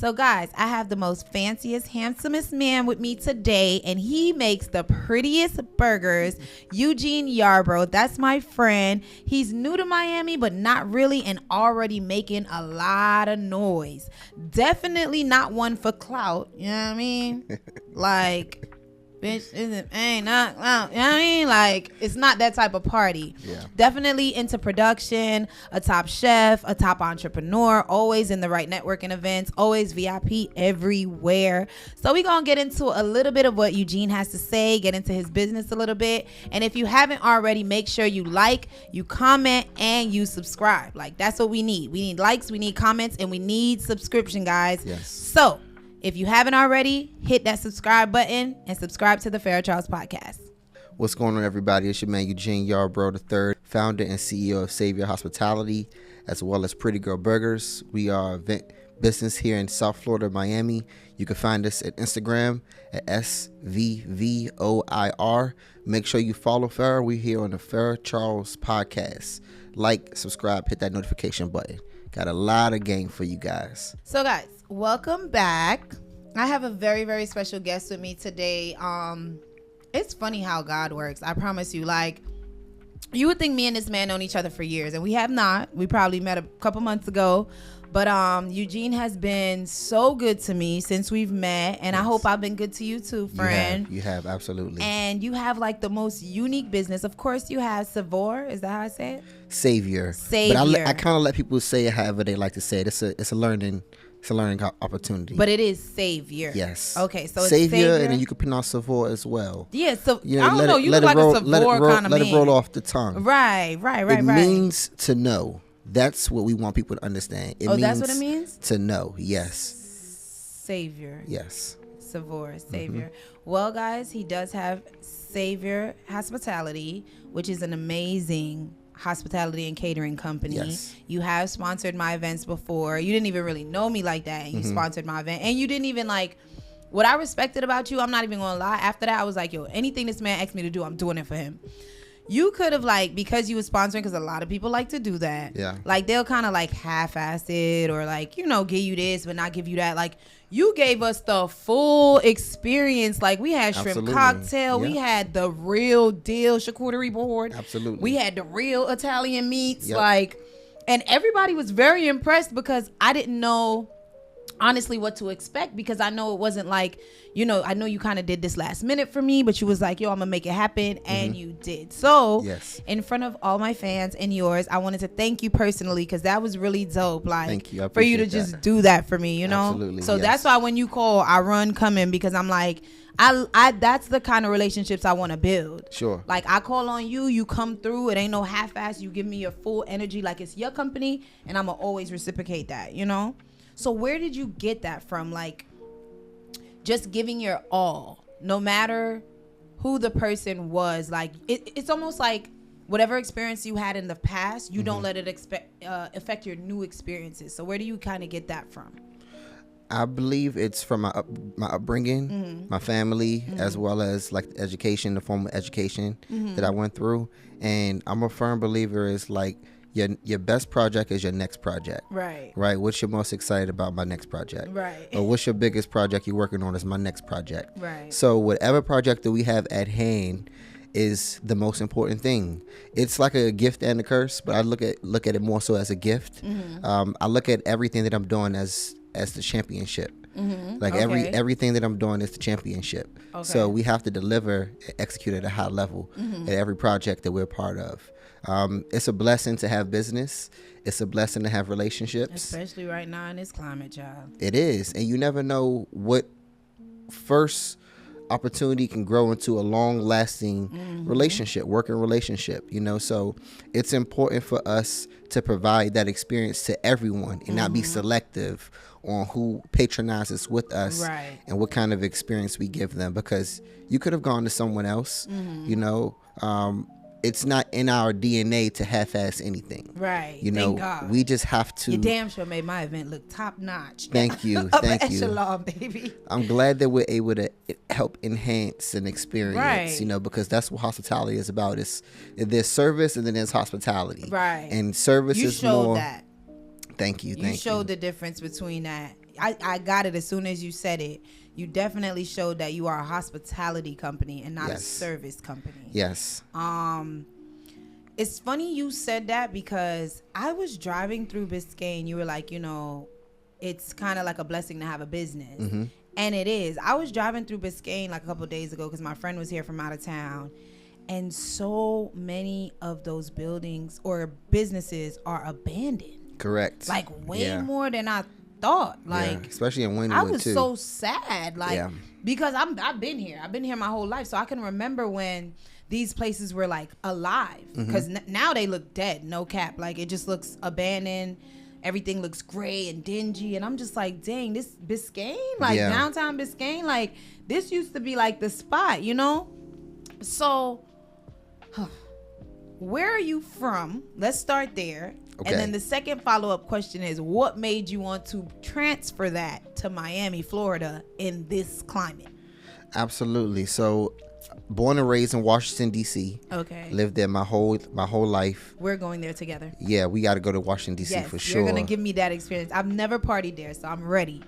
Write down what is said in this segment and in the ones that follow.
So guys, I have the most fanciest, handsomest man with me today, and he makes the prettiest burgers. Eugene Yarbrough, that's my friend. He's new to Miami, but not really, and already making a lot of noise. Definitely not one for clout, you know what I mean? Like, bitch, ain't not, well, you know what I mean? Like, it's not that type of party. Yeah. Definitely into production, a top chef, a top entrepreneur, always in the right networking events, always VIP everywhere. So we're going to get into a little bit of what Eugene has to say, get into his business a little bit. And if you haven't already, make sure you like, you comment, and you subscribe. Like, that's what we need. We need likes, we need comments, and we need subscription, guys. Yes. So if you haven't already, hit that subscribe button and subscribe to the Farrah Charles podcast. What's going on, everybody? It's your man Eugene Yarbrough III, founder and CEO of Svvior Hospitality, as well as Pretty Girl Burgers. We are event business here in South Florida, Miami. You can find us at Instagram at SVVOIR. Make sure you follow Farrah. We're here on the Farrah Charles podcast. Like, subscribe, hit that notification button. Got a lot of game for you guys. So guys, welcome back. I have a very, very special guest with me today. It's funny how God works. I promise you. Like, you would think me and this man known each other for years, and we have not. We probably met a couple months ago. But Eugene has been so good to me since we've met, and I hope I've been good to you too, friend. You have, absolutely. And you have like the most unique business. Of course, you have Svvior. Is that how I say it? Svvior. Svvior. But I kind of let people say it however they like to say it. It's a learning opportunity. But it is Svvior. Yes. Okay, so it's Svvior, Svvior, and then you can pronounce Svvior as well. Yeah, so You know, I don't know. You look like a Svvior kind of man. Let it roll off the tongue. Right. It means to know. That's what we want people to understand. That's what it means? To know, yes. Savior. Yes. Svvior, Savior. Well, guys, he does have Svvior Hospitality, which is an amazing hospitality and catering company. Yes. You have sponsored my events before. You didn't even really know me like that, and you sponsored my event. And you didn't even like, what I respected about you, I'm not even gonna lie, after that I was like, yo, anything this man asked me to do, I'm doing it for him. You could have, like, because you were sponsoring, because a lot of people like to do that. Yeah. Like, they'll kind of like half-ass it, or like, you know, give you this but not give you that. Like, you gave us the full experience. Like, we had shrimp Absolutely. cocktail. Yeah. We had the real deal charcuterie board. Absolutely. We had the real Italian meats. Yep. Like, and everybody was very impressed because I didn't know honestly what to expect, because I know it wasn't like, you know, I know you kind of did this last minute for me, but you was like, yo, I'm gonna make it happen, and you did. So Yes. in front of all my fans and yours, I wanted to thank you personally, because that was really dope. Like, Thank you. I for you to appreciate just that. do that for me, you know. Absolutely, So yes. that's why when you call, I run coming, because I'm like, I that's the kind of relationships I want to build. Sure. Like, I call on you, you come through. It ain't no half-ass. You give me your full energy, like it's your company, and I'm gonna always reciprocate that, you know. So where did you get that from? Like, just giving your all, no matter who the person was. Like, it's almost like whatever experience you had in the past, you don't let it affect your new experiences. So where do you kind of get that from? I believe it's from my upbringing, my family, as well as like education, the formal education that I went through. And I'm a firm believer is like, your best project is your next project. Right. Right. What's your most excited about? My next project. Right. Or what's your biggest project you're working on? Is my next project. Right. So whatever project that we have at hand is the most important thing. It's like a gift and a curse, but I look at it more so as a gift. I look at everything that I'm doing as the championship. Like everything that I'm doing is the championship. So we have to deliver and execute at a high level at every project that we're part of. It's a blessing to have business. It's a blessing to have relationships. Especially right now in this climate, child. It is. And you never know what first opportunity can grow into a long-lasting relationship, working relationship, you know. So it's important for us to provide that experience to everyone and not be selective on who patronizes with us and what kind of experience we give them, because you could have gone to someone else, you know. It's not in our DNA to half-ass anything. Right. You know, Thank God. we just have to. You damn sure made my event look top notch. Thank you. Thank you. Echelon, baby. I'm glad that we're able to help enhance an experience, Right. you know, because that's what hospitality is about. There's service and then there's hospitality. Right. And service You is showed more. that. Thank you. You showed the difference between that. I got it as soon as you said it. You definitely showed that you are a hospitality company and not a service company. Yes. It's funny you said that because I was driving through Biscayne. You were like, you know, it's kind of like a blessing to have a business. Mm-hmm. And it is. I was driving through Biscayne like a couple of days ago because my friend was here from out of town. And so many of those buildings or businesses are abandoned. Correct. Like way more than I thought. Like, especially in Wynwood, I was too. so sad. Like, because I've been here. I've been here my whole life. So I can remember when these places were like alive. Because now they look dead. No cap. Like, it just looks abandoned. Everything looks gray and dingy. And I'm just like, dang, this Biscayne, like downtown Biscayne, like this used to be like the spot, you know? So, where are you from? Let's start there. Okay. And then the second follow-up question is, what made you want to transfer that to Miami, Florida in this climate? Absolutely. So, born and raised in Washington, D.C. Okay. Lived there my whole life. We're going there together. Yeah, we got to go to Washington, D.C. for sure. You're going to give me that experience. I've never partied there, so I'm ready.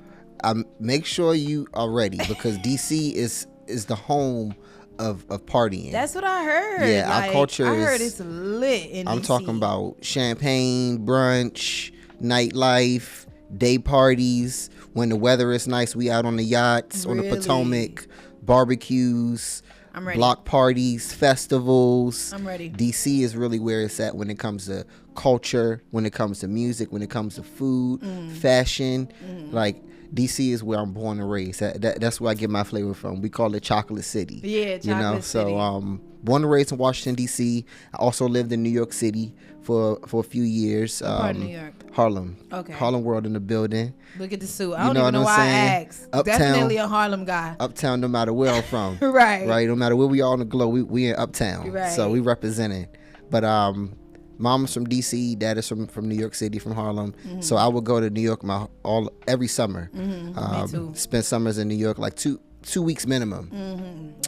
Make sure you are ready because D.C. is the home of partying. That's what I heard. Yeah, like, our culture I heard it's lit in I'm DC. talking about champagne, brunch, nightlife, day parties. When the weather is nice, we out on the yachts, on the Potomac, barbecues, I'm ready. Block parties, festivals. I'm ready. DC is really where it's at when it comes to culture, when it comes to music, when it comes to food, fashion. Like, DC is where I'm born and raised. That's where I get my flavor from. We call it Chocolate City. Yeah, Chocolate City. So born and raised in Washington, D.C. I also lived in New York City for a few years. What part of New York? Harlem. Okay. Harlem World in the building. Look at the suit. I don't even know why I asked. Uptown, definitely a Harlem guy. Uptown, no matter where I'm from. Right. No matter where we are on the globe, we in Uptown. Right. So we representing. But mom's from DC, dad is from New York City, from Harlem. So I would go to New York every summer. Me too. Spend summers in New York, like two weeks minimum.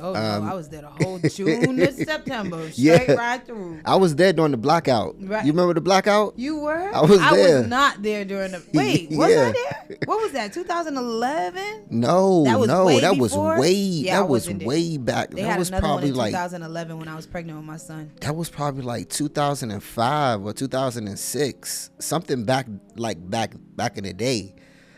Oh no, I was there the whole June to September, straight right through. I was there during the blackout. Right. You remember the blackout? You were? I was there. I was not there during the. Wait, was I there? What was that? 2011? No, that was way before? that was way back. They that had was another probably one in like 2011 when I was pregnant with my son. That was probably like 2005 or 2006, something back in the day.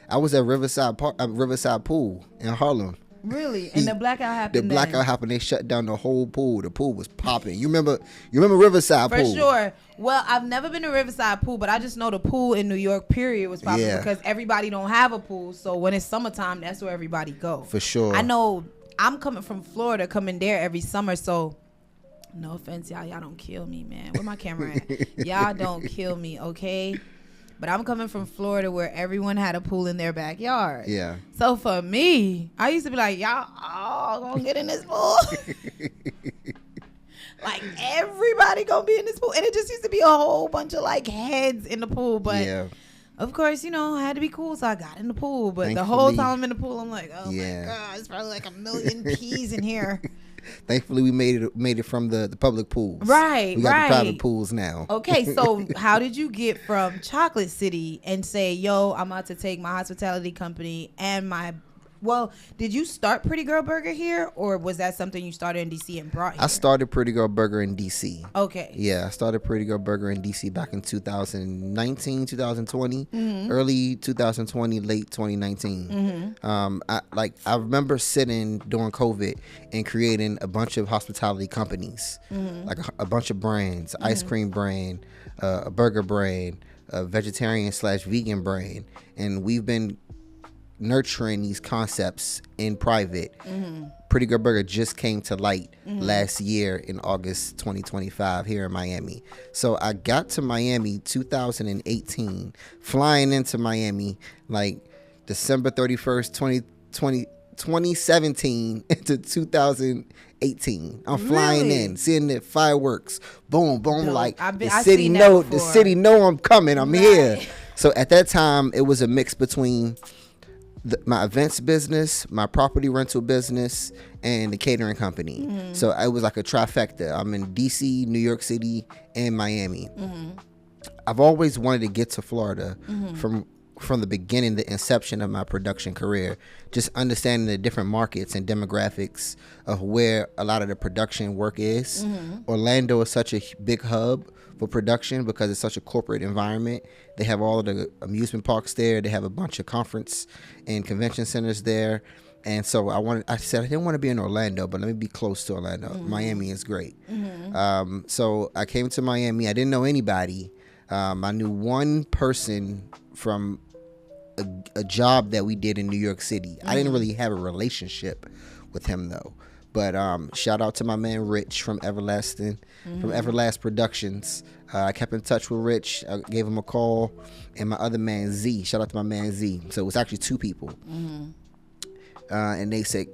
I was at Riverside Pool in Harlem. Really? And the blackout happened. The blackout happened. They shut down the whole pool. The pool was popping. You remember Riverside Pool? For sure. Well, I've never been to Riverside Pool, but I just know the pool in New York, period, was popping because everybody don't have a pool. So when it's summertime, that's where everybody go. For sure. I know I'm coming from Florida, coming there every summer. So no offense, y'all. Y'all don't kill me, man. Where my camera at? Y'all don't kill me, okay? But I'm coming from Florida where everyone had a pool in their backyard. Yeah. So for me, I used to be like, y'all all gonna get in this pool. Like everybody gonna be in this pool. And it just used to be a whole bunch of like heads in the pool. But of course, you know, I had to be cool. So I got in the pool. But the whole time I'm in the pool, I'm like, oh my God, it's probably like a million peas in here. Thankfully, we made it from the public pools. Right, we got the private pools now. Okay, so how did you get from Chocolate City and say, yo, I'm about to take my hospitality company and my... Well, did you start Pretty Girl Burger here, or was that something you started in D.C. and brought here? I started Pretty Girl Burger in D.C. Okay. Yeah, I started Pretty Girl Burger in D.C. back in 2019, 2020, early 2020, late 2019. I remember sitting during COVID and creating a bunch of hospitality companies, like a bunch of brands, ice cream brand, a burger brand, a vegetarian/vegan brand, and we've been nurturing these concepts in private. Pretty Girl Burger just came to light last year in August 2025 here in Miami. So I got to Miami 2018, flying into Miami like December 31st, 2017 into 2018. I'm flying in, seeing the fireworks, boom, boom. Dope. Like the city know I'm coming. I'm here. So at that time, it was a mix between my events business, my property rental business, and the catering company. So it was like a trifecta. I'm in DC, New York City, and Miami. I've always wanted to get to Florida from from the beginning, the inception of my production career, just understanding the different markets and demographics of where a lot of the production work is. Orlando is such a big hub for production because it's such a corporate environment. They have all of the amusement parks there. They have a bunch of conference and convention centers there. And so I said I didn't want to be in Orlando, but let me be close to Orlando. Miami is great. So I came to Miami. I didn't know anybody. I knew one person from a job that we did in New York City. I didn't really have a relationship with him though. But shout out to my man Rich from Everlast Productions. I kept in touch with Rich. I gave him a call, and my other man Z. Shout out to my man Z. So it was actually two people. And they said,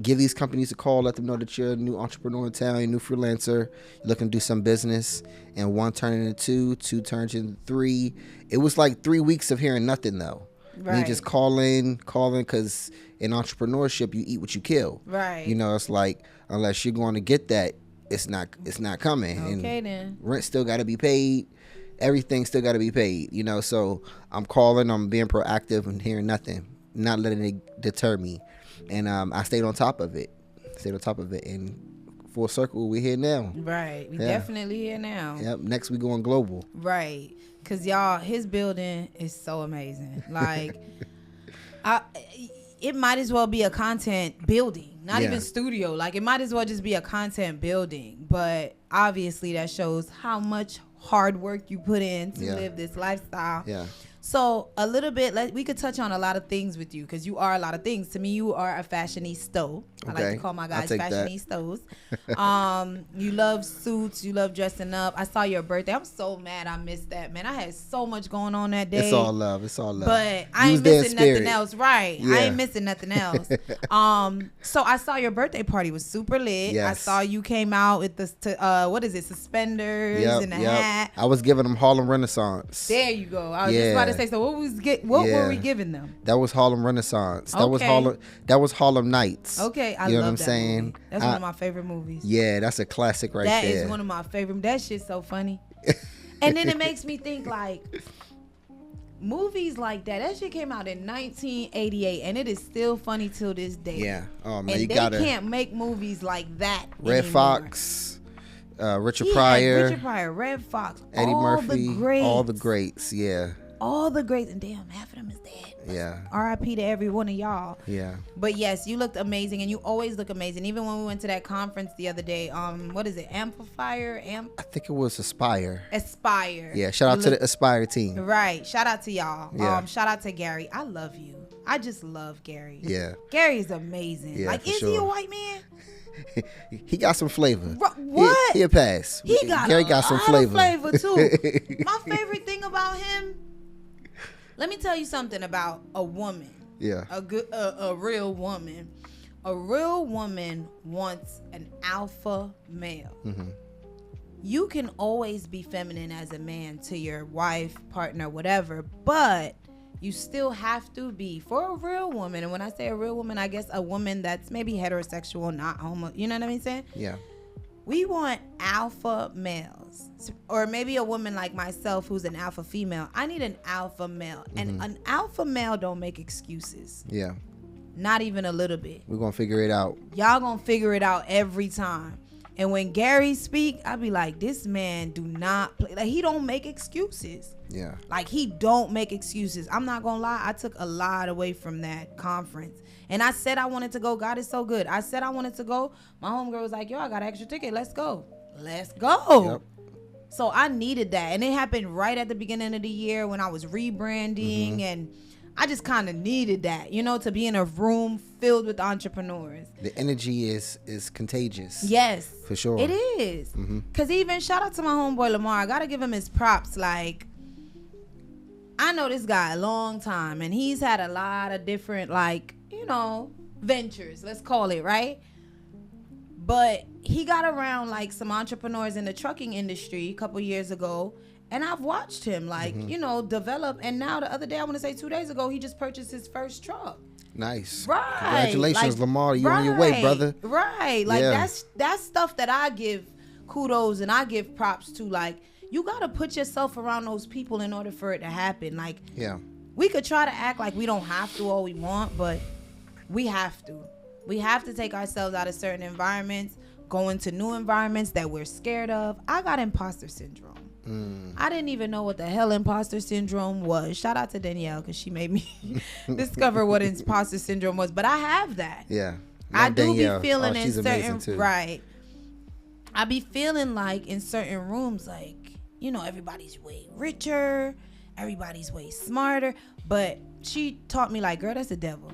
give these companies a call, let them know that you're a new entrepreneur in town, you're a new freelancer, you're looking to do some business. And one turned into two turned into three. It was like 3 weeks of hearing nothing though. Right. Me just calling, because in entrepreneurship you eat what you kill. Right. You know, it's like unless you're going to get that, it's not coming. Okay, and then rent still got to be paid. Everything still got to be paid. You know, so I'm calling, I'm being proactive and hearing nothing, not letting it deter me. And I stayed on top of it. And full circle, we're here now. Right. We definitely here now. Yep. Next we going global. Right. Because y'all, his building is so amazing. Like, it might as well be a content building, not even studio. Like, it might as well just be a content building. But obviously that shows how much hard work you put in to live this lifestyle. Yeah. So a little bit, we could touch on a lot of things with you because you are a lot of things. To me, you are a fashionista. I like to call my guys fashionistas. You love suits. You love dressing up. I saw your birthday. I'm so mad I missed that, man. I had so much going on that day. It's all love. But I ain't missing nothing else. Right. Yeah. I ain't missing nothing else. So I saw your birthday party was super lit. Yes. I saw you came out with the, what is it, suspenders and a hat. I was giving them Harlem Renaissance. There you go. I was just about to say, so what were we giving them? That was Harlem Renaissance. That was Harlem Nights. Okay, I love that saying? Movie. That's one of my favorite movies. Yeah, that's a classic there. That is one of my favorite. That shit's so funny. And then it makes me think like movies like that shit came out in 1988 and it is still funny till this day. Yeah. Oh man, and they can't make movies like that Red anymore. Fox. Richard Pryor, Red Fox, Eddie Murphy, all the greats, all the greats, and damn, half of them is dead. Yeah. R.I.P. to every one of y'all. Yeah. But yes, you looked amazing, and you always look amazing. Even when we went to that conference the other day, what is it? Amplifier? I think it was Aspire. Yeah. Shout out to the Aspire team. Right. Shout out to y'all. Yeah. Shout out to Gary. I love you. I just love Gary. Yeah. Gary is amazing. Yeah, like, is he a white man? He got some flavor. What? He'll pass. Gary got some flavor too. My favorite thing about him, let me tell you something about a woman. Yeah. A real woman. A real woman wants an alpha male. Mm-hmm. You can always be feminine as a man to your wife, partner, whatever, but you still have to be for a real woman. And when I say a real woman, I guess a woman that's maybe heterosexual, not homo. You know what I'm saying? Yeah. We want alpha males. Or maybe a woman like myself who's an alpha female. I need an alpha male. Mm-hmm. And an alpha male don't make excuses. Yeah. Not even a little bit. We're going to figure it out. Y'all going to figure it out every time. And when Gary speak, I be like, this man do not play. Like, he don't make excuses. Yeah. Like, he don't make excuses. I'm not going to lie. I took a lot away from that conference. And I said I wanted to go. God is so good. I said I wanted to go. My homegirl was like, yo, I got an extra ticket. Let's go. Let's go. Yep. So I needed that. And it happened right at the beginning of the year when I was rebranding. Mm-hmm. And I just kind of needed that, you know, to be in a room filled with entrepreneurs. The energy is contagious. Yes. For sure. It is. Because even shout out to my homeboy Lamar. I got to give him his props. Like, I know this guy a long time. And he's had a lot of different, like, you know, ventures. Let's call it, right? But he got around, like, some entrepreneurs in the trucking industry a couple years ago. And I've watched him, like, you know, develop. And now the other day, I want to say 2 days ago, he just purchased his first truck. Nice. Right. Congratulations, like, Lamar. You're on your way, brother. Right. Like, that's stuff that I give kudos and I give props to. Like, you got to put yourself around those people in order for it to happen. Like, we could try to act like we don't have to all we want, but we have to. We have to take ourselves out of certain environments, go into new environments that we're scared of. I got imposter syndrome. I didn't even know what the hell imposter syndrome was. Shout out to Danielle, because she made me discover what imposter syndrome was. But I have that. Yeah. I do Danielle. be feeling in She's amazing certain too. right. I be feeling like in certain rooms, like, you know, everybody's way richer, everybody's way smarter. But she taught me, like, girl, that's the devil.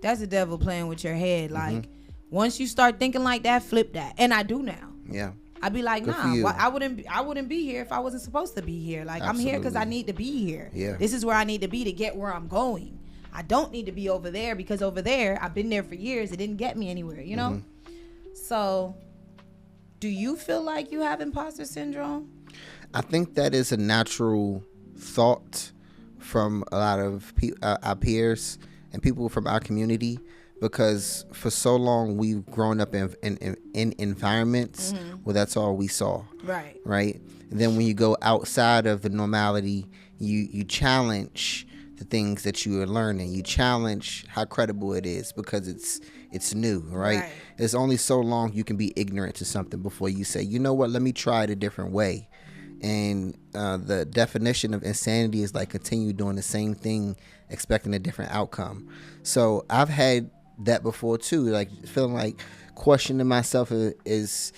That's the devil playing with your head. Like, once you start thinking like that, flip that. And I do now. Yeah. I'd be like, Good for nah, you. I wouldn't be here if I wasn't supposed to be here. Like, I'm here because I need to be here. Yeah. This is where I need to be to get where I'm going. I don't need to be over there, because over there, I've been there for years. It didn't get me anywhere, you know? So, do you feel like you have imposter syndrome? I think that is a natural thought from a lot of our peers and people from our community, because for so long we've grown up in environments where that's all we saw. Right. And then when you go outside of the normality, you challenge the things that you are learning. You challenge how credible it is, because it's new, right? It's only so long you can be ignorant to something before you say, you know what, let me try it a different way. And the definition of insanity is like continue doing the same thing, expecting a different outcome. So I've had that before too, like feeling like questioning myself is,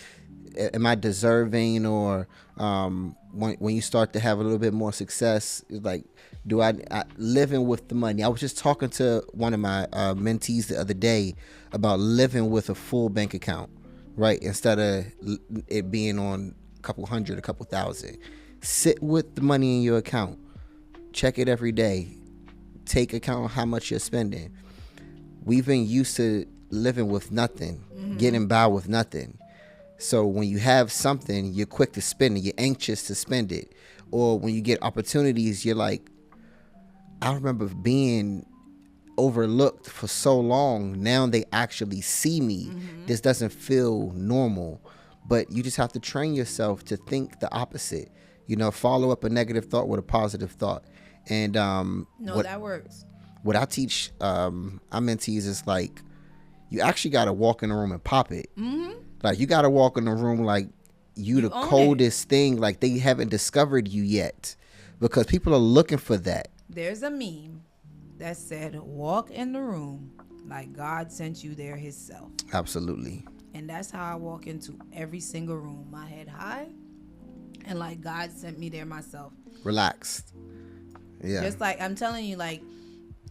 am I deserving? Or when you start to have a little bit more success, it's like, do I living with the money? I was just talking to one of my mentees the other day about living with a full bank account, right? Instead of it being on a couple hundred, a couple thousand. Sit with the money in your account. Check it every day. Take account of how much you're spending. We've been used to living with nothing, getting by with nothing. So when you have something, you're quick to spend it. You're anxious to spend it. Or when you get opportunities, you're like, I remember being overlooked for so long. Now they actually see me. This doesn't feel normal. But you just have to train yourself to think the opposite. You know, follow up a negative thought with a positive thought. And that works. What I teach our mentees is like, you actually got to walk in the room and pop it. Like, you got to walk in the room like you the coldest thing, like they haven't discovered you yet, because people are looking for that. There's a meme that said, walk in the room like God sent you there himself. Absolutely. And that's how I walk into every single room, my head high, and like God sent me there myself. Relaxed. Yeah. Just like I'm telling you, like,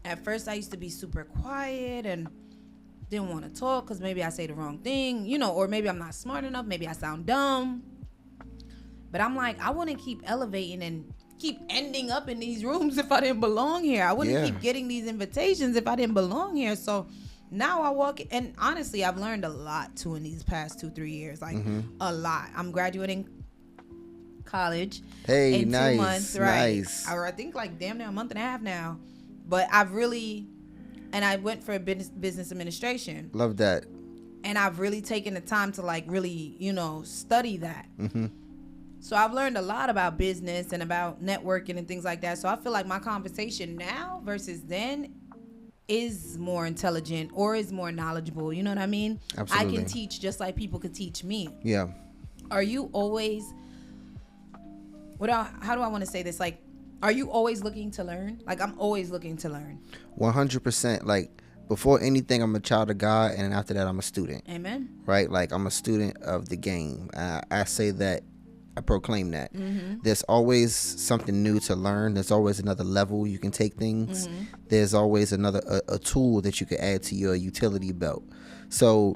at first I used to be super quiet and didn't want to talk because maybe I say the wrong thing, you know, or maybe I'm not smart enough, maybe I sound dumb. But I'm like, I wouldn't keep elevating and keep ending up in these rooms if I didn't belong here. I wouldn't keep getting these invitations if I didn't belong here. So now I walk, and honestly, I've learned a lot too in these past 2-3 years, like a lot. I'm graduating college in 2 months, right? Nice. I think like damn near a month and a half now. But I've really, and I went for business administration. Love that. And I've really taken the time to like really, you know, study that. So I've learned a lot about business and about networking and things like that. So I feel like my conversation now versus then is more intelligent or is more knowledgeable. You know what I mean? Absolutely. I can teach just like people could teach me. Yeah. Are you always, how do I want to say this? Like, are you always looking to learn? Like, I'm always looking to learn. 100%. Like, before anything, I'm a child of God, and after that, I'm a student. Amen. Right? Like, I'm a student of the game. I say that. I proclaim that. There's always something new to learn. There's always another level you can take things. There's always another a tool that you can add to your utility belt. So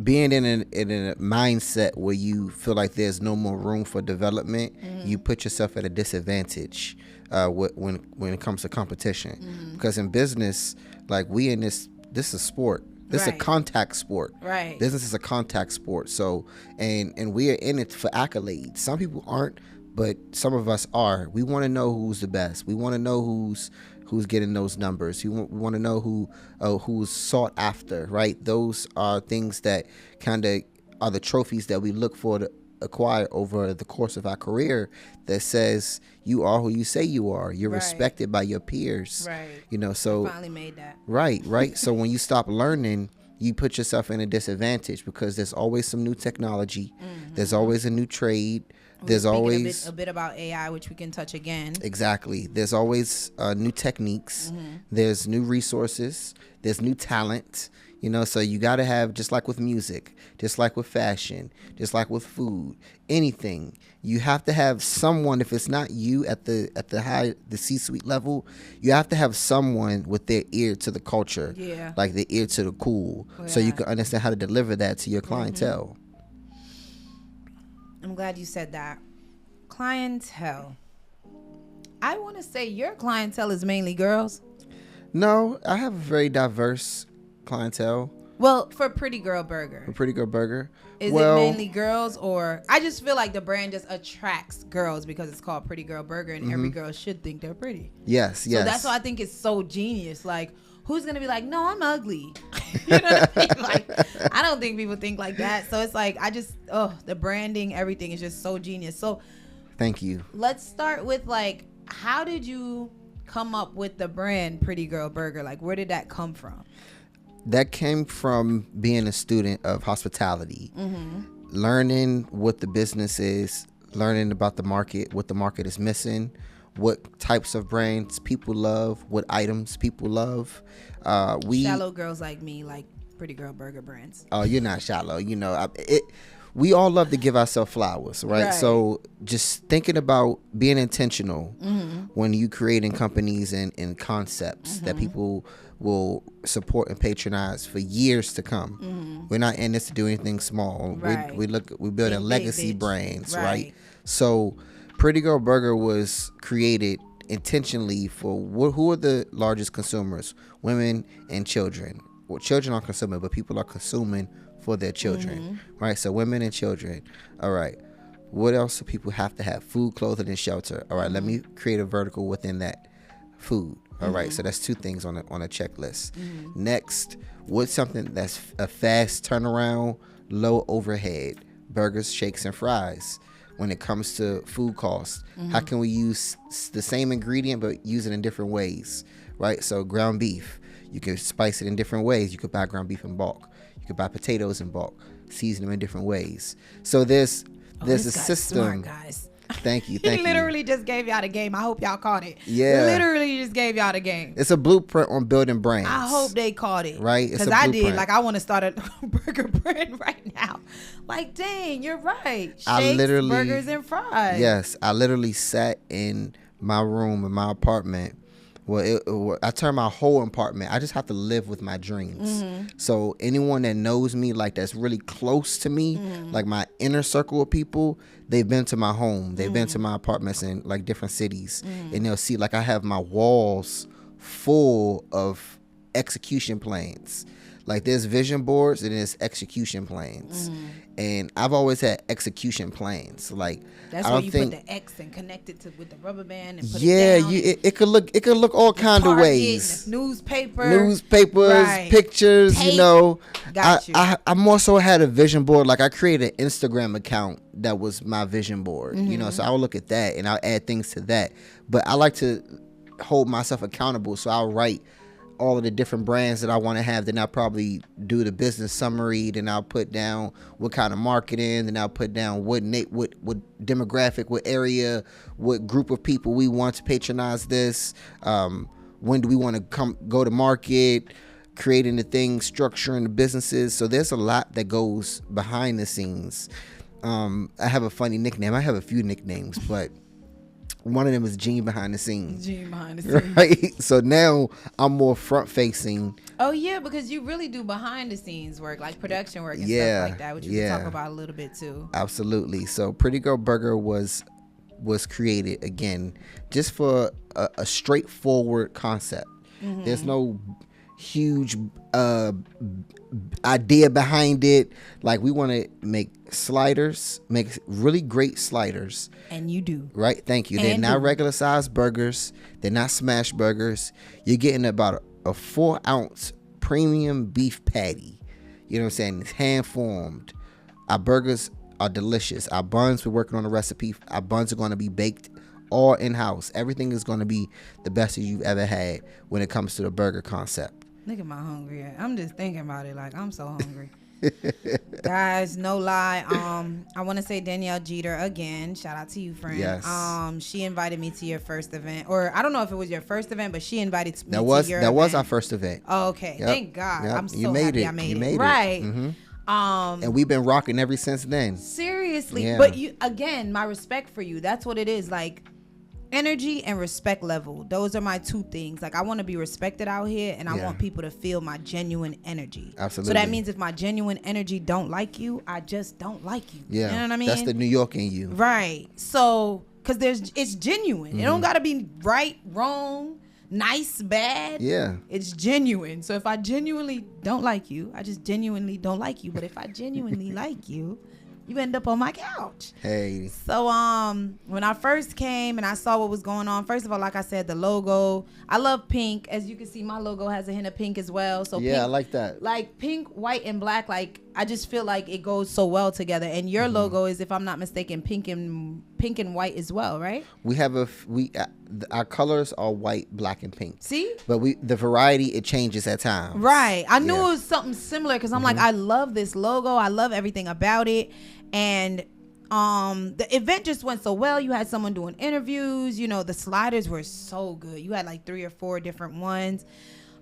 being in a mindset where you feel like there's no more room for development, you put yourself at a disadvantage when it comes to competition. Because in business, like, we in this is sport. This is a contact sport. Right. Business is a contact sport. So, and we are in it for accolades. Some people aren't, but some of us are. We want to know who's the best. We want to know who's getting those numbers. We want to know who's sought after, right? Those are things that kind of are the trophies that we look for to acquired over the course of our career that says you are who you say you are. You're Right. respected by your peers. Right. You know, so I finally made that. right. So when you stop learning, you put yourself in a disadvantage because there's always some new technology. There's always a new trade. There's always a bit about AI, which we can touch again. Exactly. There's always new techniques. There's new resources. There's new talent. You know, so you got to have, just like with music, just like with fashion, just like with food, anything. You have to have someone. If it's not you at the C-suite level, you have to have someone with their ear to the culture, like their ear to the cool, so you can understand how to deliver that to your clientele. I'm glad you said that. Clientele. I want to say your clientele is mainly girls. No, I have a very diverse clientele. Well, for Pretty Girl Burger. Is it mainly girls, or I just feel like the brand just attracts girls because it's called Pretty Girl Burger, and every girl should think they're pretty. Yes. So that's why I think it's so genius. Like, who's gonna be like, no, I'm ugly? You know what I mean? Like, I don't think people think like that. So it's like, the branding, everything is just so genius. So thank you. Let's start with, like, how did you come up with the brand Pretty Girl Burger? Like, where did that come from? That came from being a student of hospitality, learning what the business is, learning about the market, what the market is missing, what types of brands people love, what items people love. Shallow girls like me like Pretty Girl Burger brands. Oh, you're not shallow. You know, we all love to give ourselves flowers, right? So just thinking about being intentional when you creating companies and concepts that people will support and patronize for years to come. We're not in this to do anything small. We're building legacy brands, right? So Pretty Girl Burger was created intentionally for who are the largest consumers? Women and children. Well, children aren't consuming, but people are consuming for their children, right? So women and children. All right. What else do people have to have? Food, clothing, and shelter. All right. Let me create a vertical within that. Food. All right. So that's two things on a checklist. Next, what's something that's a fast turnaround, low overhead? Burgers, shakes, and fries. When it comes to food costs, how can we use the same ingredient but use it in different ways, right? So ground beef, you can spice it in different ways. You could buy ground beef in bulk. You could buy potatoes in bulk, season them in different ways. So there's a system. Smart, guys. Thank you. He literally just gave y'all the game. I hope y'all caught it. Yeah. Literally just gave y'all the game. It's a blueprint on building brands. I hope they caught it. Right? Because I did. Like, I want to start a burger brand right now. Like, dang, you're right. Shakes, burgers, and fries. Yes. I literally sat in my room in my apartment. Well, I turned my whole apartment. I just have to live with my dreams. So anyone that knows me, like that's really close to me, like my inner circle of people, they've been to my home. They've been to my apartments in like different cities, and they'll see like I have my walls full of execution plans. Like there's vision boards and there's execution plans. And I've always had execution plans. Like that's where you put the X and connect it with the rubber band and put it down. It could look all kind of ways. Newspapers, pictures, tape. You know. Got you. I'm also had a vision board. Like I created an Instagram account that was my vision board. You know, so I'll look at that and I'll add things to that. But I like to hold myself accountable, so I'll write all of the different brands that I want to have. Then I'll probably do the business summary. Then I'll put down what kind of marketing. Then I'll put down what demographic, what area, what group of people we want to patronize this. When do we want to go to market? Creating the things, structuring the businesses. So there's a lot that goes behind the scenes. I have a funny nickname. I have a few nicknames, but one of them is Gene behind the scenes. Right? So now I'm more front facing. Oh, yeah, because you really do behind the scenes work, like production work and stuff like that, which you can talk about a little bit too. Absolutely. So Pretty Girl Burger was created, again, just for a straightforward concept. There's no huge idea behind it. Like we want to make really great sliders, and you do, right? Thank you. They're not regular size burgers. They're not smash burgers. You're getting about a 4-ounce premium beef patty. You know what I'm saying? It's hand formed. Our burgers are delicious. Our buns, we're working on a recipe. Our buns are going to be baked all in-house. Everything is going to be the best that you've ever had when it comes to the burger concept. Look at my hungry. I'm just thinking about it. Like, I'm so hungry. Guys, no lie. I want to say Danielle Jeter again. Shout out to you, friend. Yes. She invited me to your first event, or I don't know if it was your first event, but she invited me That was to your that event. was our first event. Oh, okay. Yep. Thank God. Yep. I'm so You made happy it. I made You it. made it. Right. And we've been rocking ever since then. Seriously. Yeah. But you, again, my respect for you. That's what it is. Like, energy and respect level. Those are my two things. Like, I want to be respected out here, and I want people to feel my genuine energy. Absolutely. So that means if my genuine energy don't like you, I just don't like you. Yeah. You know what I mean? That's the New York in you. Right. So, because it's genuine. It don't got to be right, wrong, nice, bad. Yeah. It's genuine. So if I genuinely don't like you, I just genuinely don't like you. But if I genuinely like you, you end up on my couch. Hey. So when I first came and I saw what was going on, first of all, like I said, the logo, I love pink. As you can see, my logo has a hint of pink as well. So yeah, pink, I like that. like pink, white, and black. Like, I just feel like it goes so well together. And your logo is, if I'm not mistaken, pink and white as well, right? We have our colors are white, black, and pink. See? But the variety, it changes at times. Right. I knew Yeah. it was something similar because I'm like, I love this logo. I love everything about it. And the event just went so well. You had someone doing interviews. You know, the sliders were so good. You had like 3 or 4 different ones.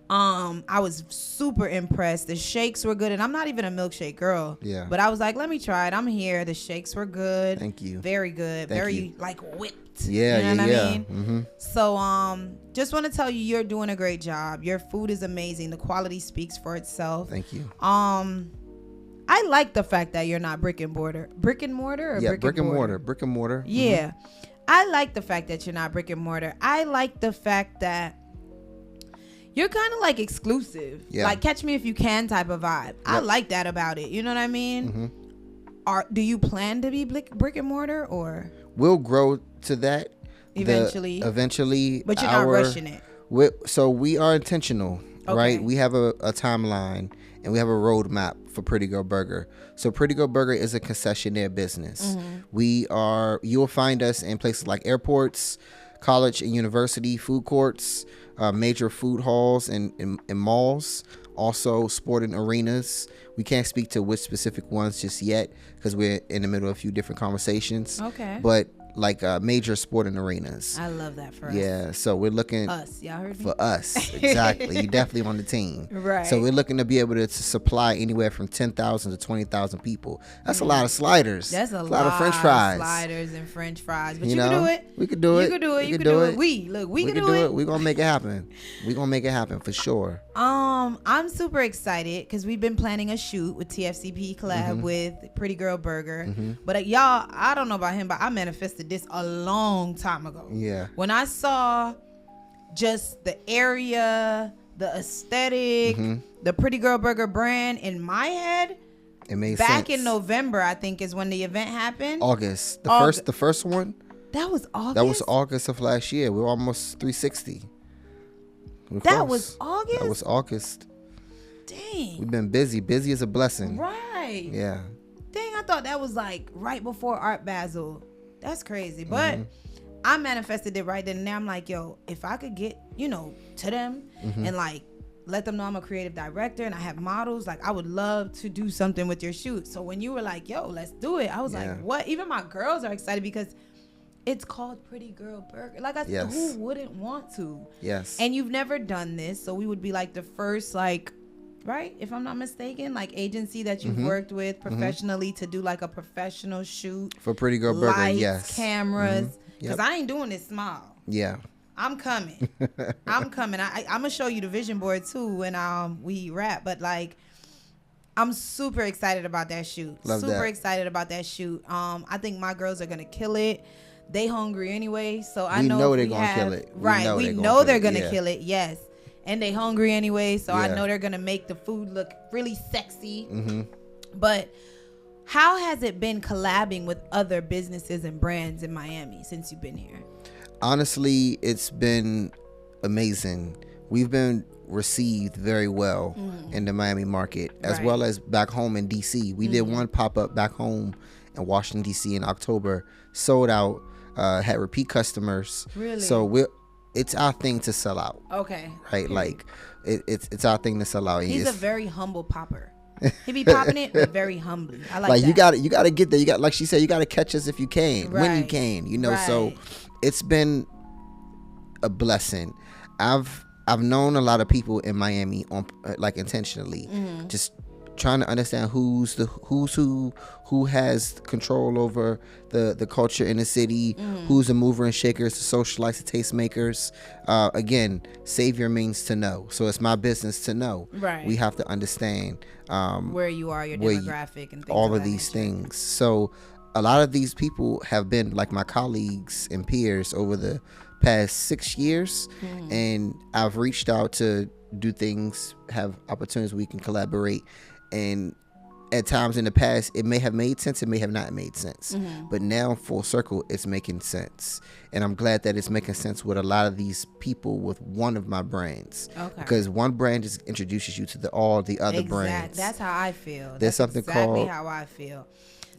I was super impressed. The shakes were good, and I'm not even a milkshake girl. Yeah. But I was like, let me try it. I'm here. The shakes were good. Thank you. Very good. Thank Very you. like whipped. Yeah, you know yeah, what I yeah. mean? Mm-hmm. So just want to tell you, you're doing a great job. Your food is amazing. The quality speaks for itself. Thank you. I like the fact that you're not brick and mortar. Brick and mortar or Yeah, brick and mortar? brick and mortar. Yeah. I like the fact that you're not brick and mortar. I like the fact that you're kind of like exclusive. Yeah. Like Catch Me If You Can type of vibe. I like that about it. You know what I mean? Do you plan to be brick and mortar or? We'll grow to that Eventually. Eventually. But you're not rushing it. So we are intentional, right? We have a timeline and we have a roadmap for Pretty Girl Burger. So Pretty Girl Burger is a concessionaire business. You'll find us in places like airports, college and university food courts, major food halls and malls, also sporting arenas. We can't speak to which specific ones just yet because we're in the middle of a few different conversations. Okay. But like major sporting arenas. I love that for us. Yeah, so we're looking Us. Y'all heard me? for us. Exactly. You're definitely on the team. Right. So we're looking to be able to supply anywhere from 10,000 to 20,000 people. That's a lot of sliders. That's a lot of French fries. Sliders and French fries. But You you can know, do it. we could do it. You can do it. We You could can do do it. it. We can do do it. We're gonna make it happen. We're gonna make it happen for sure. I'm super excited because we've been planning a shoot with TFCP collab with Pretty Girl Burger. But y'all, I don't know about him, but I manifested this a long time ago. Yeah. When I saw just the area, the aesthetic, the Pretty Girl Burger brand in my head, It made back sense. in November, I think is when the event happened. August. August. The first one. That was August. That was August of last year. We were almost 360. That was August? That was August. Dang. We've been busy. Busy is a blessing. Right. Yeah. Dang, I thought that was like right before Art Basel. That's crazy. But I manifested it right then and there. I'm like, yo, if I could get, to them and like let them know I'm a creative director and I have models, like I would love to do something with your shoot. So when you were like, yo, let's do it, I was like, what? Even my girls are excited because it's called Pretty Girl Burger. Like I said, who wouldn't want to? Yes. And you've never done this, so we would be like the first, like, right? If I'm not mistaken, like agency that you've worked with professionally to do like a professional shoot For Pretty Girl Burger, lights, yes. cameras. Because I ain't doing this small. Yeah. I'm coming. I'm coming. I'm gonna show you the vision board too when we wrap. But like, I'm super excited about that shoot. Super excited about that shoot. I think my girls are gonna kill it. They hungry anyway, so I know they're gonna kill it. Right, we know they're gonna kill it. Yes, and they hungry anyway, so I know they're gonna make the food look really sexy. But how has it been collabing with other businesses and brands in Miami since you've been here? Honestly, it's been amazing. We've been received very well in the Miami market, as well as back home in DC. We did one pop-up back home in Washington D.C. in October, sold out, had repeat customers. Really? So it's our thing to sell out. Okay. Right? Like it's our thing to sell out. He's a very humble popper. He be popping it, but very humbly. I like that. You got to get there. You got, like she said, you got to catch us if you can, when you can. You know, Right. So it's been a blessing. I've known a lot of people in Miami on like intentionally, just trying to understand who's who has control over the culture in the city, who's the mover and shakers, the socialites, the tastemakers. Again, Svvior means to know, so it's my business to know. Right. We have to understand where you are, your demographic, and things all of of these nature. things. So a lot of these people have been like my colleagues and peers over the past 6 years, and I've reached out to do things, have opportunities we can collaborate, and at times in the past it may have made sense, it may have not made sense, but now full circle it's making sense, and I'm glad that it's making sense with a lot of these people with one of my brands. Okay. Because one brand just introduces you to all the other brands. That's how I feel. There's That's something exactly called how I feel.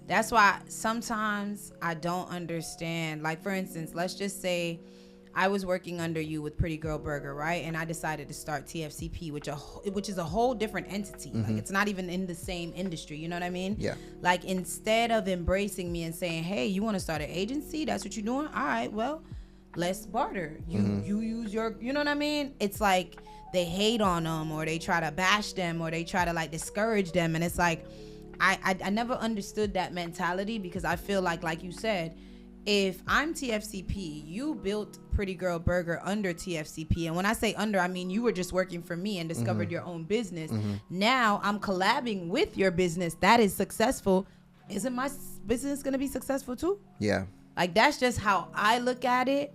That's why sometimes I don't understand. Like, for instance, let's just say I was working under you with Pretty Girl Burger, right? And I decided to start TFCP, which is a whole different entity. Like, it's not even in the same industry. You know what I mean? Yeah. Like, instead of embracing me and saying, hey, you want to start an agency? That's what you're doing? All right, well, let's barter. You use your, you know what I mean? It's like they hate on them, or they try to bash them, or they try to like discourage them. And it's like, I never understood that mentality, because I feel like you said, if I'm TFCP, you built Pretty Girl Burger under TFCP. And when I say under, I mean you were just working for me and discovered your own business. Now I'm collabing with your business that is successful. Isn't my business going to be successful too? Yeah. Like, that's just how I look at it.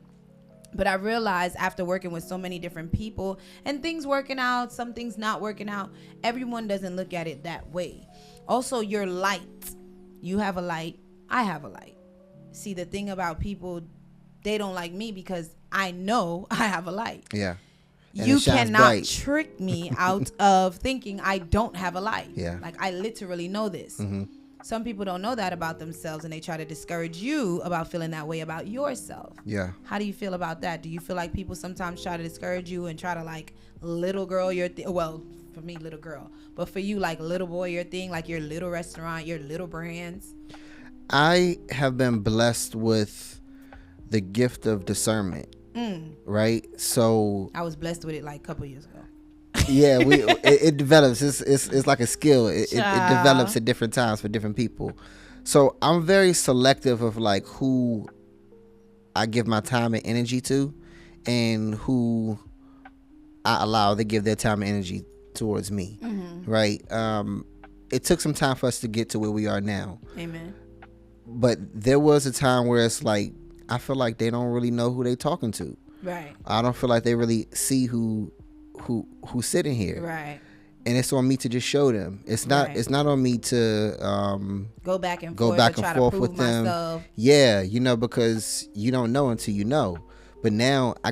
But I realized after working with so many different people and things working out, some things not working out, everyone doesn't look at it that way. Also, your light. You have a light. I have a light. See, the thing about people, they don't like me because I know I have a light. Yeah. And You it shines cannot bright. trick me out of thinking I don't have a light. Yeah. Like, I literally know this. Some people don't know that about themselves, and they try to discourage you about feeling that way about yourself. Yeah. How do you feel about that? Do you feel like people sometimes try to discourage you and try to like little girl your well, for me, little girl, but for you, like little boy your thing, like your little restaurant, your little brands? I have been blessed with the gift of discernment, right? So I was blessed with it like a couple years ago. yeah, it develops. It's like a skill. It Child. develops at different times for different people. So I'm very selective of like who I give my time and energy to, and who I allow to give their time and energy towards me. Right? It took some time for us to get to where we are now. Amen. But there was a time where it's like I feel like they don't really know who they talking to. Right. I don't feel like they really see who's sitting here. Right. And it's on me to just show them. It's not. Right. It's not on me to Go back and go forth, back to and try forth to prove with them. myself. Yeah, you know, because you don't know until you know. But now I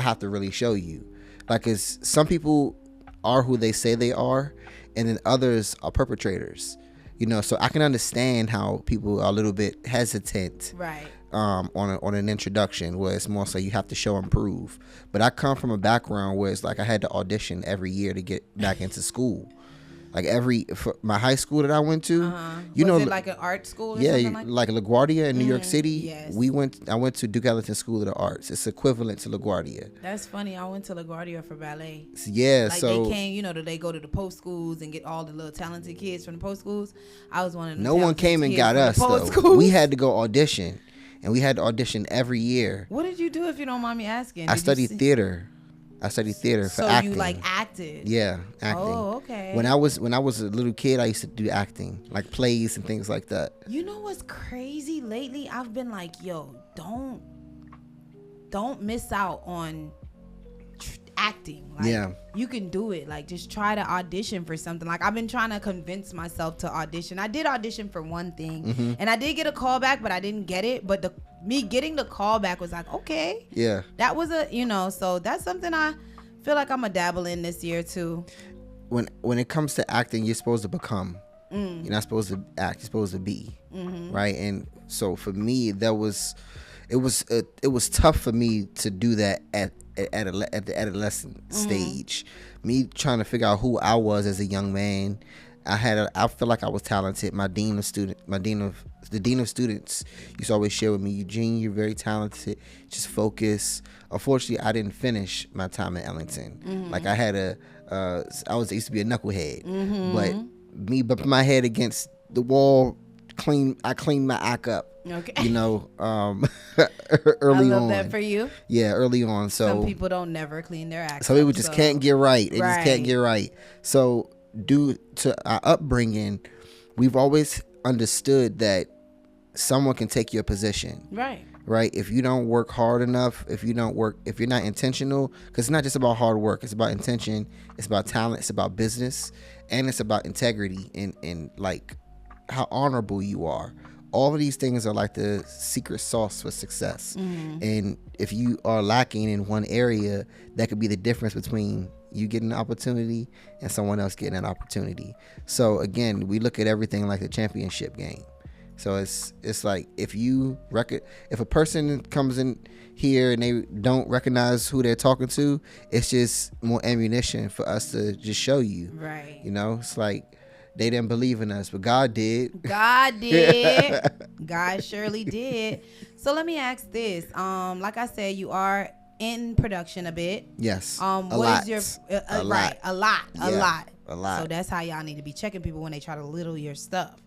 have to really show you. Like, it's some people are who they say they are, and then others are perpetrators. You know, so I can understand how people are a little bit hesitant. Right. On an introduction, where it's more so you have to show and prove. But I come from a background where it's like I had to audition every year to get back into school. Like for my high school that I went to, you Was know, it like an art school or yeah, something like LaGuardia in New York City. Yes. I went to Duke Ellington School of the Arts. It's equivalent to LaGuardia. That's funny. I went to LaGuardia for ballet. Yeah, Like, so they came, you know, they go to the post schools and get all the little talented kids from the post schools. I was one of them. no one came and got us though. We had to go audition, and we had to audition every year. What did you do, if you don't mind me asking? I studied theater. I studied theater for acting. So you like acted? Yeah, acting. Oh, okay. When I was a little kid, I used to do acting, like plays and things like that. You know what's crazy? Lately, I've been like, yo, don't miss out on acting. Like, Yeah. you can do it. Like, just try to audition for something. Like, I've been trying to convince myself to audition. I did audition for one thing, and I did get a call back, but I didn't get it. But me getting the call back was like, okay, Yeah. that was so that's something I feel like I'm a dabble in this year too. When it comes to acting, you're supposed to become. You're not supposed to act. You're supposed to be, right? And so for me, it was tough for me to do that at the adolescent stage. Me trying to figure out who I was as a young man. I feel like I was talented. The dean of students used to always share with me, Eugene, you're very talented. Just focus. Unfortunately, I didn't finish my time at Ellington. Like I used to be a knucklehead, but me bumping my head against the wall, I cleaned my act up. Okay. Early on. I love that for you. Yeah, early on. So some people don't never clean their act. Some people just can't get right. They just can't get right. So due to our upbringing, we've always understood that someone can take your position. Right. If you don't work hard enough, if you're not intentional, because it's not just about hard work, it's about intention, it's about talent, it's about business, and it's about integrity and like how honorable you are. All of these things are like the secret sauce for success. And if you are lacking in one area, that could be the difference between you getting an opportunity and someone else getting an opportunity. So again, we look at everything like the championship game. So it's like if a person comes in here and they don't recognize who they're talking to, it's just more ammunition for us to just show you. Right. It's like they didn't believe in us, but God did. God did. God surely did. So let me ask this. Like I said, you are in production a bit. Yes. A lot. So that's how y'all need to be checking people when they try to little your stuff.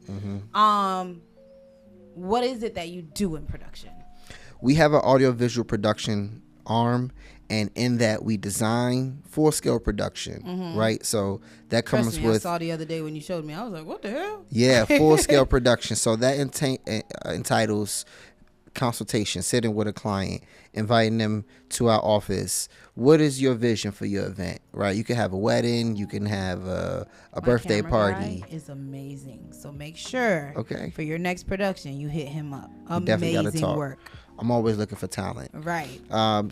What is it that you do in production? We have an audiovisual production arm, and in that we design full-scale production, right? So that comes with... I saw the other day when you showed me, I was like, what the hell? Yeah, full-scale production. So that entitles consultation, sitting with a client, inviting them to our office. What is your vision for your event, right? You can have a wedding, you can have a birthday party. Guy is amazing. So make sure for your next production, you hit him up. Amazing work. I'm always looking for talent. Right.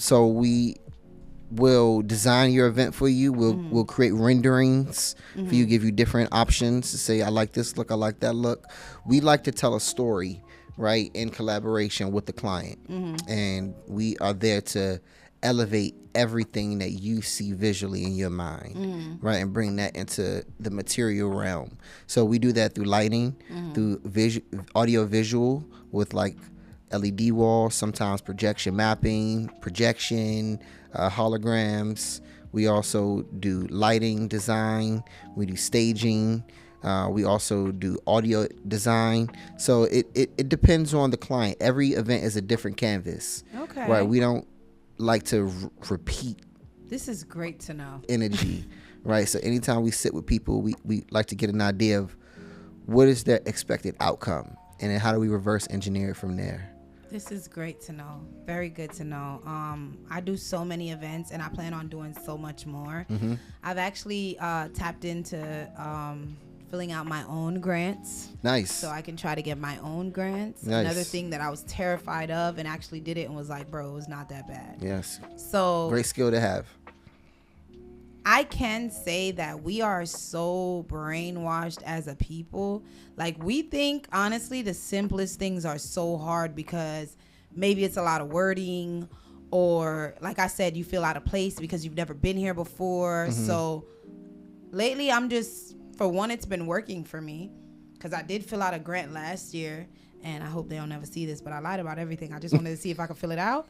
So we will design your event for you. We'll create renderings for you, give you different options to say, I like this look, I like that look. We like to tell a story, right, in collaboration with the client. And we are there to elevate everything that you see visually in your mind, right, and bring that into the material realm. So we do that through lighting, through audio visual with like LED walls, sometimes projection mapping, holograms. We also do lighting design. We do staging. We also do audio design. So it depends on the client. Every event is a different canvas. Okay. Right. We don't like to repeat. This is great to know. Energy. Right. So anytime we sit with people, we like to get an idea of what is their expected outcome, and then how do we reverse engineer it from there. This is great to know. Very good to know. I do so many events, and I plan on doing so much more. I've actually tapped into filling out my own grants. Nice. So I can try to get my own grants. Nice. Another thing that I was terrified of and actually did it and was like, bro, it was not that bad. Yes. So great skill to have. I can say that we are so brainwashed as a people. Like, we think, honestly, the simplest things are so hard because maybe it's a lot of wording, or like I said, you feel out of place because you've never been here before. So lately I'm just, for one, it's been working for me because I did fill out a grant last year. And I hope they don't ever see this, but I lied about everything. I just wanted to see if I could fill it out.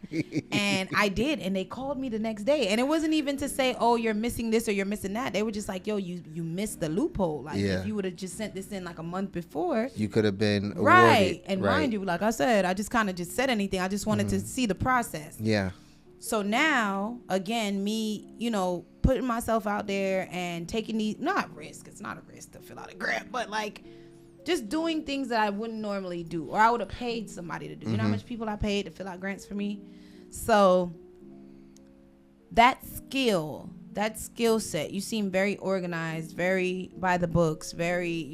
And I did. And they called me the next day. And it wasn't even to say, oh, you're missing this or you're missing that. They were just like, yo, you missed the loophole. Like, if you would have just sent this in like a month before, you could have been awarded. Right. And mind you, like I said, I just kind of just said anything. I just wanted to see the process. Yeah. So now, again, me, putting myself out there and taking these, not risk. It's not a risk to fill out a grant, but like, just doing things that I wouldn't normally do, or I would have paid somebody to do. You know how much people I paid to fill out grants for me? So that skill set, you seem very organized, very by the books, very,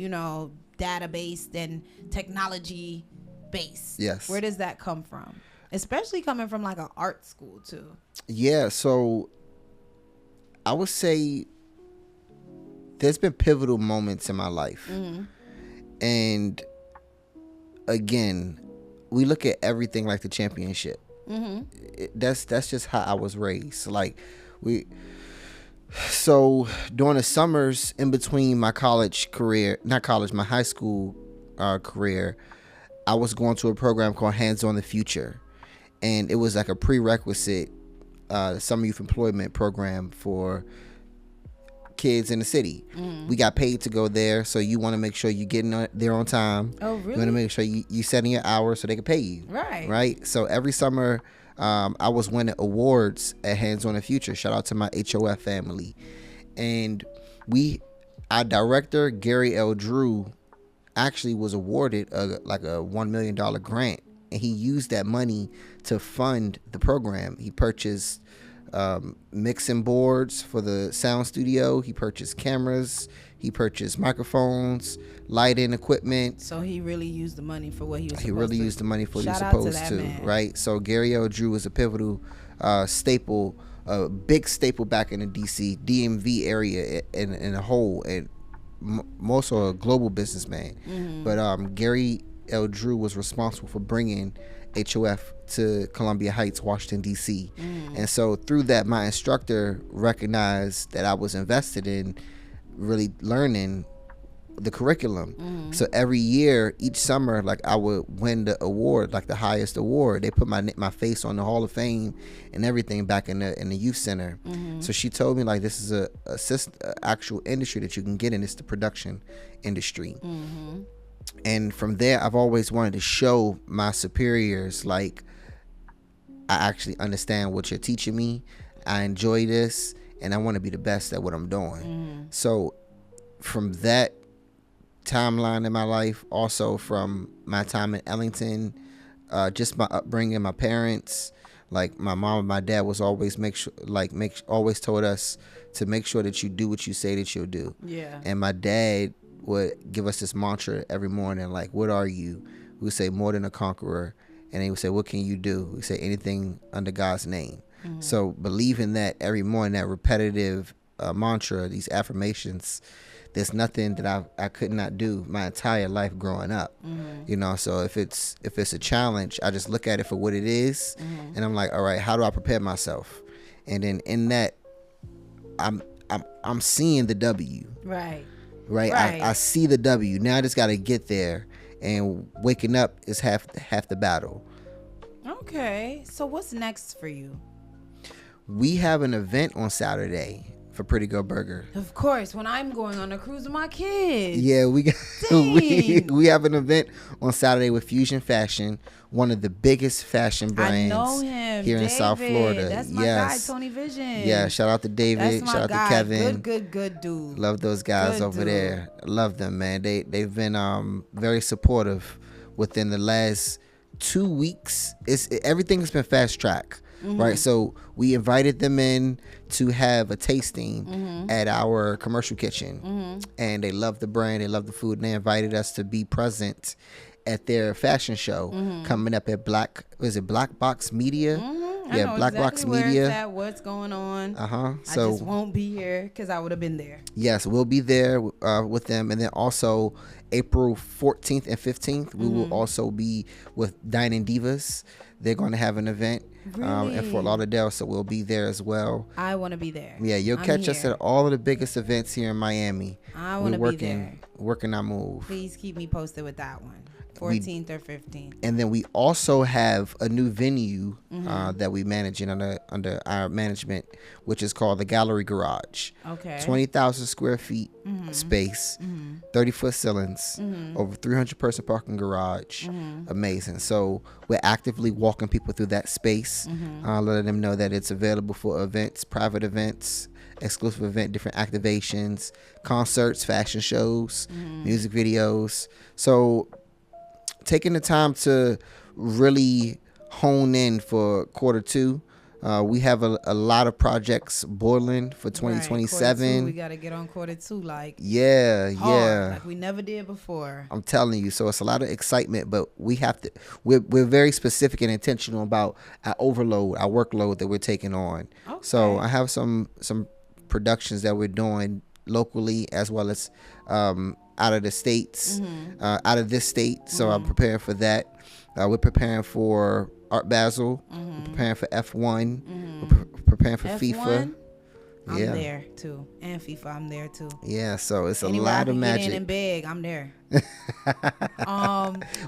data-based and technology-based. Yes. Where does that come from? Especially coming from like an art school too. Yeah, so I would say there's been pivotal moments in my life. And again, we look at everything like the championship. That's just how I was raised. Like so during the summers in between my my high school career, I was going to a program called Hands on the Future, and it was like a prerequisite summer youth employment program for kids in the city. We got paid to go there, so you want to make sure you getting there on time. Oh, really? You want to make sure you setting your hours so they can pay you. Right. So every summer, I was winning awards at Hands on the Future. Shout out to my HOF family, and our director Gary L. Drew actually was awarded a $1 million grant, and he used that money to fund the program. He purchased mixing boards for the sound studio. He purchased cameras. He purchased microphones, lighting equipment. So he really used the money for what he was supposed to. He really used the money for what he was Shout out supposed to that man. Right? So Gary L. Drew was a pivotal staple, a big staple back in the DC, DMV area in a whole, and most of a global businessman. But Gary L. Drew was responsible for bringing HOF to Columbia Heights, Washington, D.C. And so through that, my instructor recognized that I was invested in really learning the curriculum. So every year, each summer, like I would win the award, like the highest award. They put my face on the Hall of Fame and everything back in the youth center. So she told me, like, this is a actual industry that you can get in. It's the production industry. And from there, I've always wanted to show my superiors, like, I actually understand what you're teaching me. I enjoy this, and I want to be the best at what I'm doing. So from that timeline in my life, also from my time in Ellington, just my upbringing, my parents, like my mom and my dad was always always told us to make sure that you do what you say that you'll do. And my dad would give us this mantra every morning, like, what are you? We would say, more than a conqueror. And he would say, what can you do? We say, anything under God's name. So believing that every morning, that repetitive mantra, these affirmations, there's nothing that I could not do my entire life growing up. You know, so if it's a challenge, I just look at it for what it is, and I'm like, all right, how do I prepare myself? And then in that, I'm seeing the W. Right. I see the W. Now I just got to get there, and waking up is half the battle. Okay, so what's next for you? We have an event on Saturday for Pretty Girl Burger. Of course, when I'm going on a cruise with my kids. Yeah, we have an event on Saturday with Fusion Fashion, one of the biggest fashion brands here David, in South Florida. That's my guy, Tony Vision. Yeah, shout out to David. That's my shout guy. out to Kevin. Good dude. Love those guys over there. Love them, man. They've been very supportive within the last 2 weeks. Everything has been fast track. Right, so we invited them in to have a tasting at our commercial kitchen, and they love the brand, they love the food, and they invited us to be present at their fashion show coming up at Black Box Media? I know Black exactly Box where Media. It's at, what's going on. So I just won't be here because I would have been there. Yes, we'll be there with them, and then also April 14th and 15th, we will also be with Dining Divas. They're going to have an event in Fort Lauderdale, so we'll be there as well. I want to be there. Yeah, you'll catch us at all of the biggest events here in Miami. I want to be there. Working our move. Please keep me posted with that one. 14th or 15th. And then we also have a new venue that we manage under our management, which is called the Gallery Garage. Okay. 20,000 square feet space, 30-foot ceilings, over 300-person parking garage. Amazing. So we're actively walking people through that space, letting them know that it's available for events, private events, exclusive event, different activations, concerts, fashion shows, music videos. So taking the time to really hone in for quarter two. We have a lot of projects boiling for 2027. We got to get on quarter two like hard, like we never did before. I'm telling you. So it's a lot of excitement, but we're very specific and intentional about our workload that we're taking on. Okay. So I have some productions that we're doing locally as well as out of the states, out of this state. So I'm preparing for that. We're preparing for Art Basel. We're preparing for F1. We're preparing for F1? FIFA. I'm there too, and FIFA. I'm there too. Yeah, so it's Anywhere a lot I of can magic. Get in and big, I'm there.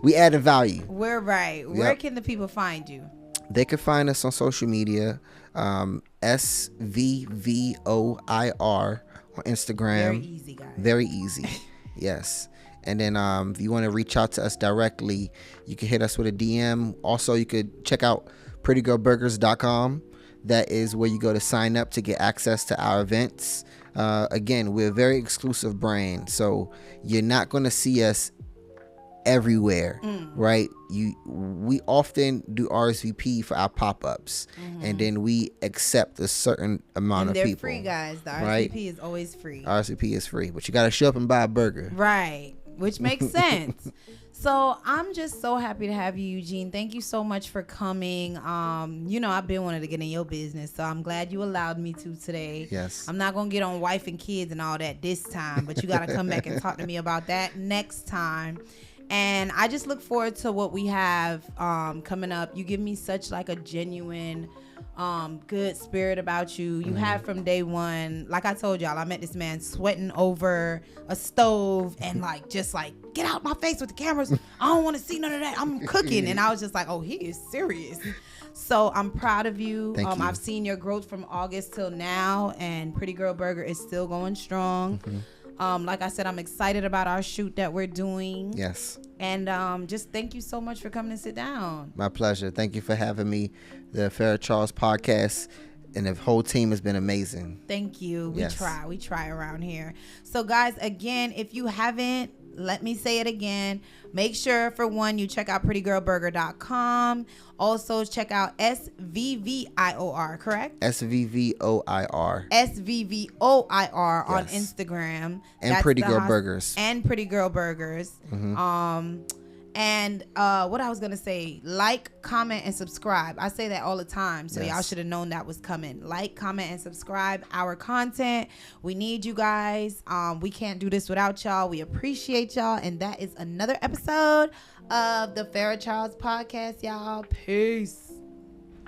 We added value. We're right. Where can the people find you? They can find us on social media, SVVOIR on Instagram. Very easy, guys. Very easy. Yes. And then if you want to reach out to us directly, you can hit us with a DM. Also, you could check out prettygirlburgers.com. That is where you go to sign up to get access to our events. Again, we're a very exclusive brand, so you're not going to see us everywhere, right? We often do RSVP for our pop-ups, and then we accept a certain amount and of they're people. Free, guys. The RSVP right? is always free. RSVP is free, but you got to show up and buy a burger. Right, which makes sense. So I'm just so happy to have you, Eugene. Thank you so much for coming. I've been wanting to get in your business, so I'm glad you allowed me to today. Yes. I'm not going to get on wife and kids and all that this time, but you got to come back and talk to me about that next time. And I just look forward to what we have coming up. You give me such like a genuine good spirit about you. You have from day one. Like I told y'all, I met this man sweating over a stove and just get out my face with the cameras. I don't want to see none of that. I'm cooking. And I was just like, oh, he is serious. So I'm proud of you. Thank you. I've seen your growth from August till now, and Pretty Girl Burger is still going strong. Like I said, I'm excited about our shoot that we're doing. Yes. And just thank you so much for coming to sit down. My pleasure. Thank you for having me. The Farrah Charles podcast and the whole team has been amazing. Thank you. Yes. We try around here. So guys, again, if you haven't, let me say it again. Make sure, for one, you check out prettygirlburger.com. Also, check out SVVIOR, correct? SVVOIR. SVVOIR on Yes. Instagram. And That's Pretty Girl Burgers. And Pretty Girl Burgers. And what I was going to say, like, comment, and subscribe. I say that all the time, so y'all should have known that was coming. Like, comment, and subscribe our content. We need you guys. We can't do this without y'all. We appreciate y'all. And that is another episode of the Farrah Charles podcast, y'all. Peace.